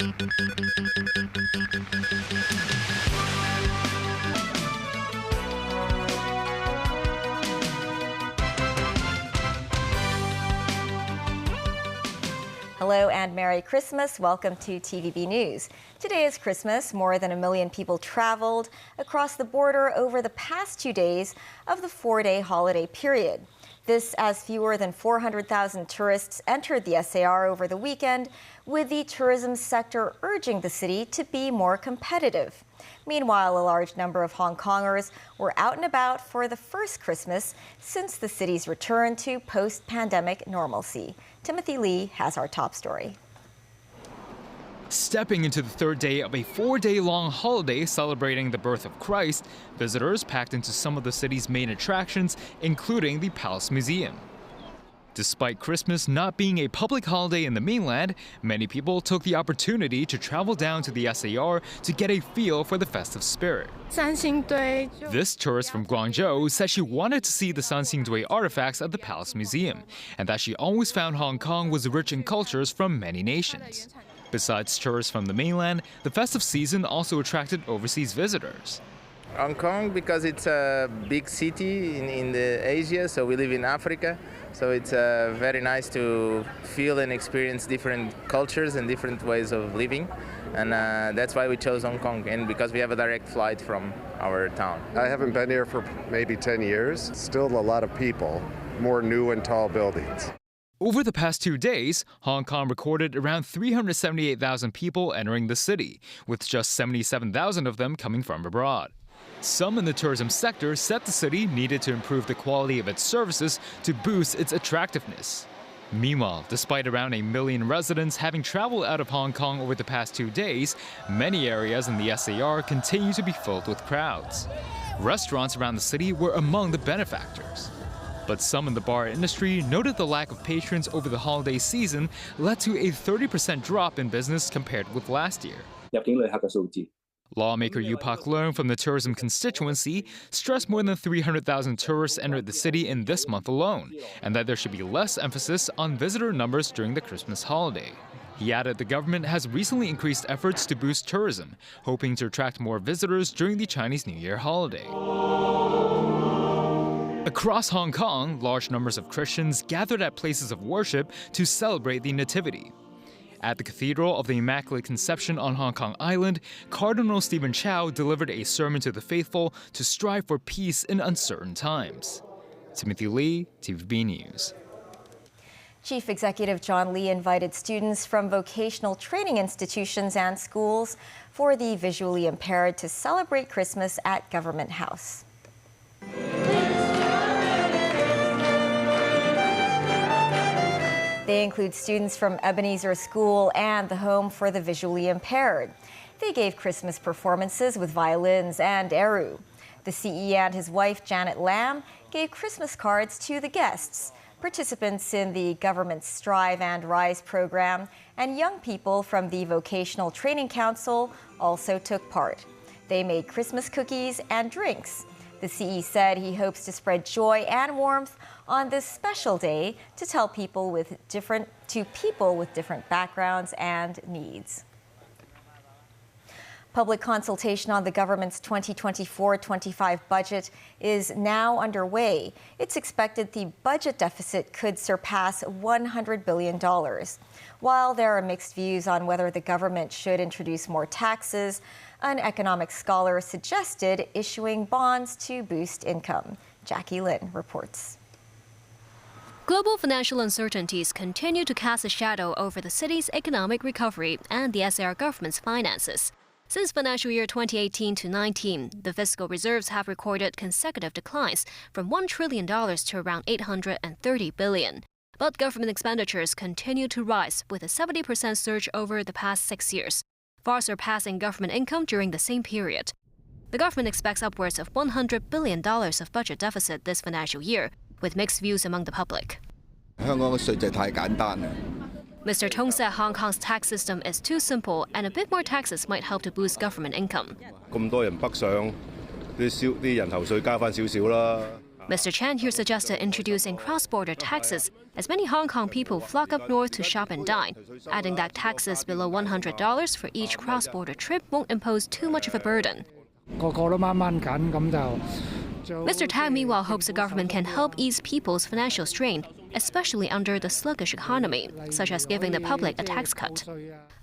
Hello and Merry Christmas. Welcome to TVB News. Today is Christmas. More than 1 million people traveled across the border over the past 2 days of the 4-day holiday period. This as fewer than 400,000 tourists entered the SAR over the weekend, with the tourism sector urging the city to be more competitive. Meanwhile, a large number of Hong Kongers were out and about for the first Christmas since the city's return to post-pandemic normalcy. Timothy Lee has our top story. Stepping into the third day of a 4-day-long holiday celebrating the birth of Christ, visitors packed into some of the city's main attractions, including the Palace Museum. Despite Christmas not being a public holiday in the mainland, many people took the opportunity to travel down to the SAR to get a feel for the festive spirit. This tourist from Guangzhou said she wanted to see the Sanxingdui artifacts at the Palace Museum, and that she always found Hong Kong was rich in cultures from many nations. Besides tourists from the mainland, the festive season also attracted overseas visitors. Hong Kong, because it's a big city in Asia, so we live in Africa. So it's very nice to feel and experience different cultures and different ways of living. And that's why we chose Hong Kong, and because we have a direct flight from our town. I haven't been here for maybe 10 years. Still a lot of people, more new and tall buildings. Over the past 2 days, Hong Kong recorded around 378,000 people entering the city, with just 77,000 of them coming from abroad. Some in the tourism sector said the city needed to improve the quality of its services to boost its attractiveness. Meanwhile, despite around 1 million residents having traveled out of Hong Kong over the past 2 days, many areas in the SAR continue to be filled with crowds. Restaurants around the city were among the benefactors. But some in the bar industry noted the lack of patrons over the holiday season led to a 30% drop in business compared with last year. Lawmaker Yu Pak Leung from the tourism constituency stressed more than 300,000 tourists entered the city in this month alone, and that there should be less emphasis on visitor numbers during the Christmas holiday. He added the government has recently increased efforts to boost tourism, hoping to attract more visitors during the Chinese New Year holiday. Across Hong Kong, large numbers of Christians gathered at places of worship to celebrate the Nativity. At the Cathedral of the Immaculate Conception on Hong Kong Island, Cardinal Stephen Chow delivered a sermon to the faithful to strive for peace in uncertain times. Timothy Lee, TVB News. Chief Executive John Lee invited students from vocational training institutions and schools for the visually impaired to celebrate Christmas at Government House. They include students from Ebenezer School and the Home for the Visually Impaired. They gave Christmas performances with violins and eru. The CE and his wife, Janet Lam, gave Christmas cards to the guests. Participants in the government's Strive and Rise program and young people from the Vocational Training Council also took part. They made Christmas cookies and drinks. The CE said he hopes to spread joy and warmth on this special day to people with different backgrounds and needs. Public consultation on the government's 2024-25 budget is now underway. It's expected the budget deficit could surpass $100 billion. While there are mixed views on whether the government should introduce more taxes, an economic scholar suggested issuing bonds to boost income. Jackie Lin reports. Global financial uncertainties continue to cast a shadow over the city's economic recovery and the SAR government's finances. Since financial year 2018 to 19, the fiscal reserves have recorded consecutive declines from $1 trillion to around $830 billion. But government expenditures continue to rise with a 70% surge over the past 6 years, far surpassing government income during the same period. The government expects upwards of $100 billion of budget deficit this financial year, with mixed views among the public. Mr. Tong said Hong Kong's tax system is too simple and a bit more taxes might help to boost government income. Mr. Chan here suggested introducing cross-border taxes, as many Hong Kong people flock up north to shop and dine, adding that taxes below $100 for each cross-border trip won't impose too much of a burden. Mr. Tang meanwhile hopes the government can help ease people's financial strain, especially under the sluggish economy, such as giving the public a tax cut.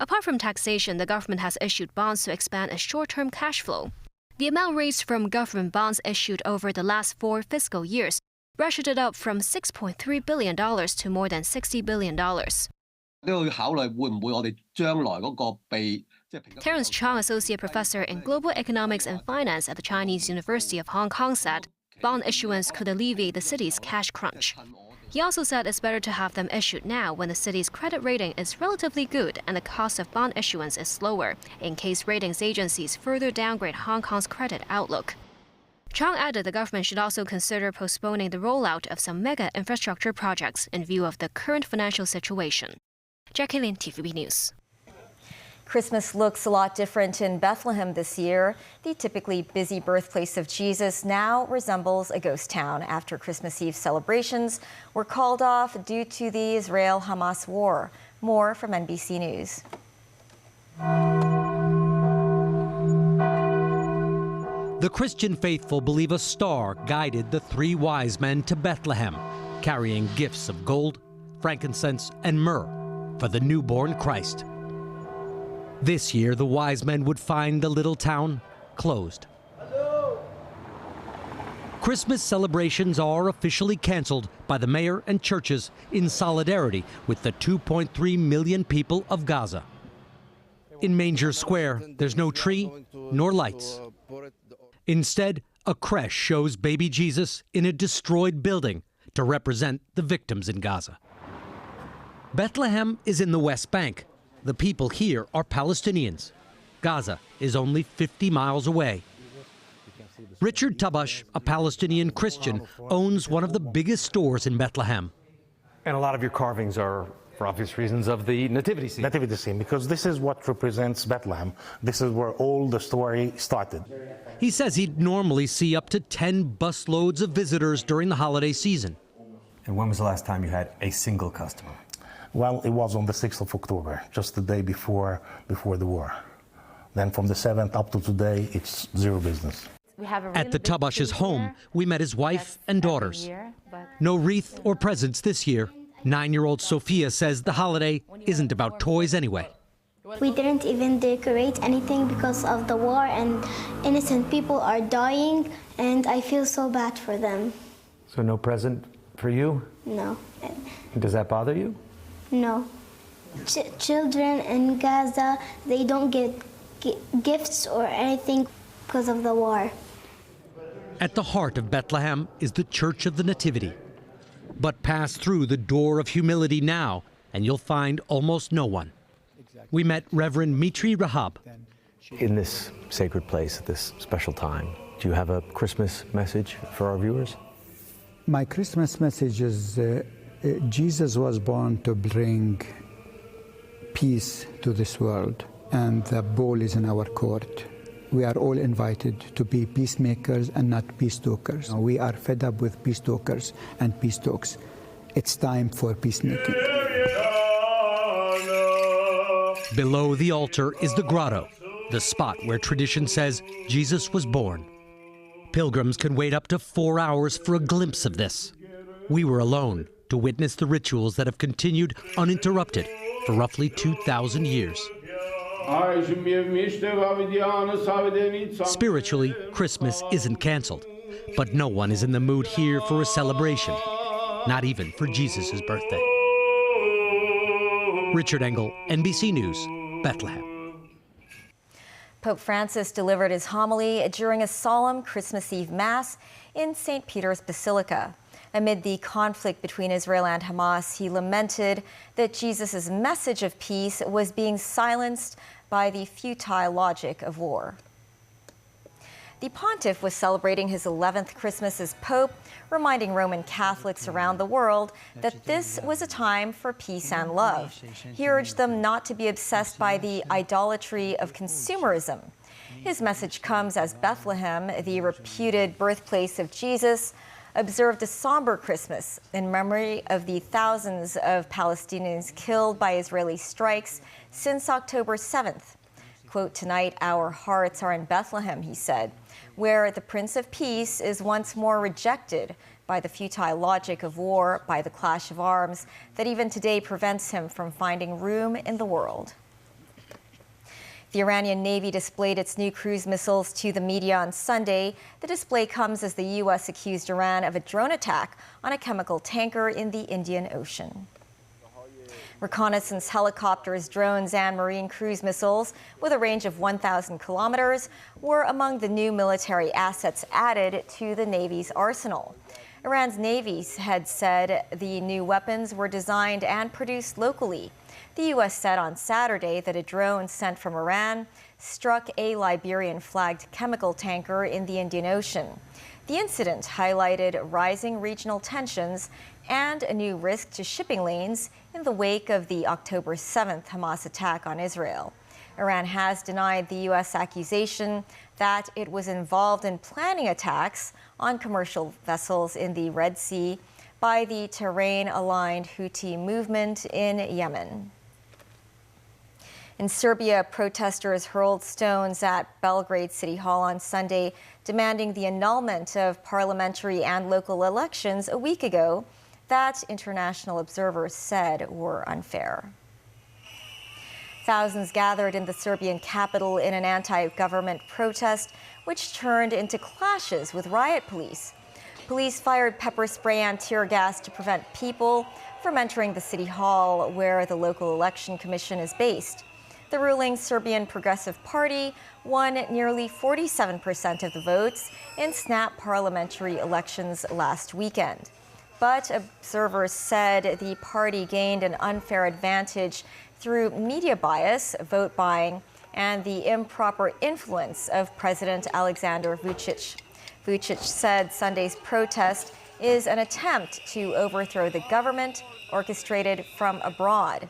Apart from taxation, the government has issued bonds to expand its short-term cash flow. The amount raised from government bonds issued over the last 4 fiscal years ratcheted up from $6.3 billion to more than $60 billion. Terence Chong, Associate Professor in Global Economics and Finance at the Chinese University of Hong Kong, said bond issuance could alleviate the city's cash crunch. He also said it's better to have them issued now when the city's credit rating is relatively good and the cost of bond issuance is lower, in case ratings agencies further downgrade Hong Kong's credit outlook. Chong added the government should also consider postponing the rollout of some mega infrastructure projects in view of the current financial situation. Jackie Lin, TVB News. Christmas looks a lot different in Bethlehem this year. The typically busy birthplace of Jesus now resembles a ghost town after Christmas Eve celebrations were called off due to the Israel-Hamas war. More from NBC News. The Christian faithful believe a star guided the 3 wise men to Bethlehem, carrying gifts of gold, frankincense, and myrrh for the newborn Christ. This year, the wise men would find the little town closed. Christmas celebrations are officially canceled by the mayor and churches in solidarity with the 2.3 million people of Gaza. In Manger Square, there's no tree nor lights. Instead, a creche shows baby Jesus in a destroyed building to represent the victims in Gaza. Bethlehem is in the West Bank. The people here are Palestinians. Gaza is only 50 miles away. Richard Tabash, a Palestinian Christian, owns one of the biggest stores in Bethlehem. And a lot of your carvings are, for obvious reasons, of the nativity scene. Nativity scene, because this is what represents Bethlehem. This is where all the story started. He says he'd normally see up to 10 busloads of visitors during the holiday season. And when was the last time you had a single customer? Well, it was on the 6th of October, just the day before the war. Then from the 7th up to today, it's zero business. At the Tabash's home, we met his wife and daughters. No wreath or presents this year. 9-year-old Sophia says the holiday isn't about toys anyway. We didn't even decorate anything because of the war, and innocent people are dying, and I feel so bad for them. So no present for you? No. Does that bother you? No. Children in Gaza, they don't get gifts or anything because of the war. At the heart of Bethlehem is the Church of the Nativity. But pass through the door of humility now, and you'll find almost no one. We met Reverend Mitri Rahab. In this sacred place at this special time, do you have a Christmas message for our viewers? My Christmas message is Jesus was born to bring peace to this world, and the ball is in our court. We are all invited to be peacemakers and not peace talkers. We are fed up with peace talkers and peace talks. It's time for peacemaking. Below the altar is the grotto, the spot where tradition says Jesus was born. Pilgrims can wait up to 4 hours for a glimpse of this. We were alone to witness the rituals that have continued uninterrupted for roughly 2,000 years. Spiritually, Christmas isn't canceled, but no one is in the mood here for a celebration, not even for Jesus' birthday. Richard Engel, NBC News, Bethlehem. Pope Francis delivered his homily during a solemn Christmas Eve Mass in St. Peter's Basilica. Amid the conflict between Israel and Hamas, he lamented that Jesus' message of peace was being silenced by the futile logic of war. The pontiff was celebrating his 11th Christmas as Pope, reminding Roman Catholics around the world that this was a time for peace and love. He urged them not to be obsessed by the idolatry of consumerism. His message comes as Bethlehem, the reputed birthplace of Jesus, observed a somber Christmas in memory of the thousands of Palestinians killed by Israeli strikes since October 7th. Quote, "Tonight our hearts are in Bethlehem," he said, where the Prince of Peace is once more rejected by the futile logic of war, by the clash of arms that even today prevents him from finding room in the world. The Iranian Navy displayed its new cruise missiles to the media on Sunday. The display comes as the U.S. accused Iran of a drone attack on a chemical tanker in the Indian Ocean. Reconnaissance helicopters, drones, and marine cruise missiles with a range of 1,000 kilometers were among the new military assets added to the Navy's arsenal. Iran's Navy had said the new weapons were designed and produced locally. The U.S. said on Saturday that a drone sent from Iran struck a Liberian-flagged chemical tanker in the Indian Ocean. The incident highlighted rising regional tensions and a new risk to shipping lanes in the wake of the October 7th Hamas attack on Israel. Iran has denied the U.S. accusation that it was involved in planning attacks on commercial vessels in the Red Sea by the Tehran-aligned Houthi movement in Yemen. In Serbia, protesters hurled stones at Belgrade City Hall on Sunday, demanding the annulment of parliamentary and local elections a week ago that international observers said were unfair. Thousands gathered in the Serbian capital in an anti-government protest, which turned into clashes with riot police. Police fired pepper spray and tear gas to prevent people from entering the city hall where the local election commission is based. The ruling Serbian Progressive Party won nearly 47% of the votes in snap parliamentary elections last weekend. But observers said the party gained an unfair advantage through media bias, vote buying, and the improper influence of President Alexander Vučić. Vučić said Sunday's protest is an attempt to overthrow the government orchestrated from abroad.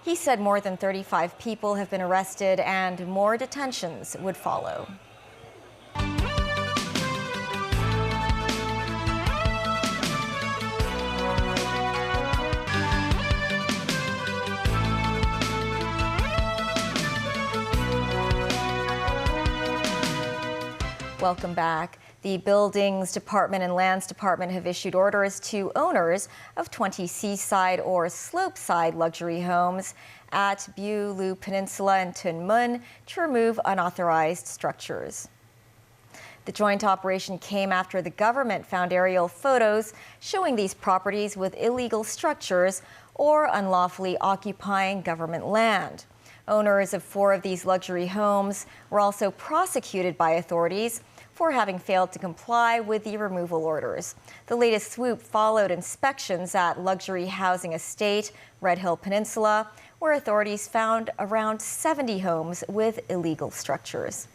He said more than 35 people have been arrested and more detentions would follow. Welcome back. The Buildings Department and Lands Department have issued orders to owners of 20 seaside or slopeside luxury homes at Bulu Peninsula and Tuen Mun to remove unauthorized structures. The joint operation came after the government found aerial photos showing these properties with illegal structures or unlawfully occupying government land. Owners of 4 of these luxury homes were also prosecuted by authorities for having failed to comply with the removal orders. The latest swoop followed inspections at luxury housing estate Red Hill Peninsula, where authorities found around 70 homes with illegal structures.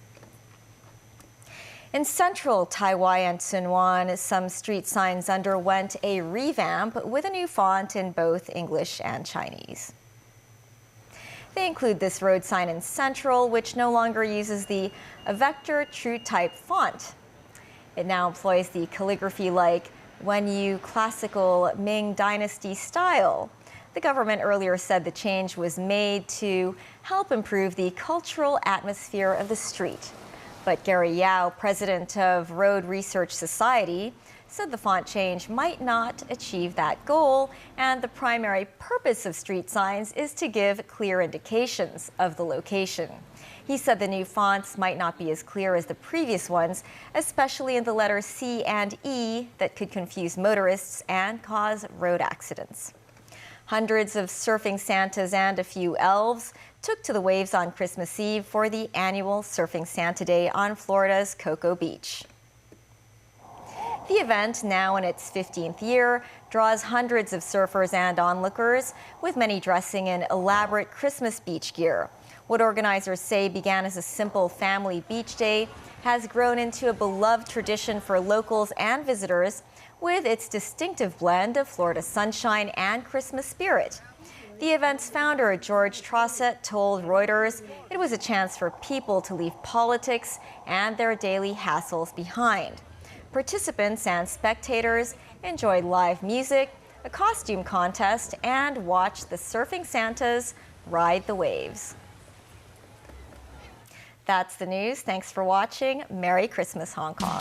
In central Taiwan and Sunwon, some street signs underwent a revamp with a new font in both English and Chinese. They include this road sign in Central, which no longer uses the vector true type font. It now employs the calligraphy-like Wenyu classical Ming Dynasty style. The government earlier said the change was made to help improve the cultural atmosphere of the street. But Gary Yao, president of Road Research Society, said the font change might not achieve that goal, and the primary purpose of street signs is to give clear indications of the location. He said the new fonts might not be as clear as the previous ones, especially in the letters C and E that could confuse motorists and cause road accidents. Hundreds of surfing Santas and a few elves took to the waves on Christmas Eve for the annual Surfing Santa Day on Florida's Cocoa Beach. The event, now in its 15th year, draws hundreds of surfers and onlookers, with many dressing in elaborate Christmas beach gear. What organizers say began as a simple family beach day has grown into a beloved tradition for locals and visitors, with its distinctive blend of Florida sunshine and Christmas spirit. The event's founder, George Trossett, told Reuters it was a chance for people to leave politics and their daily hassles behind. Participants and spectators enjoyed live music, a costume contest, and watched the surfing Santas ride the waves. That's the news. Thanks for watching. Merry Christmas, Hong Kong.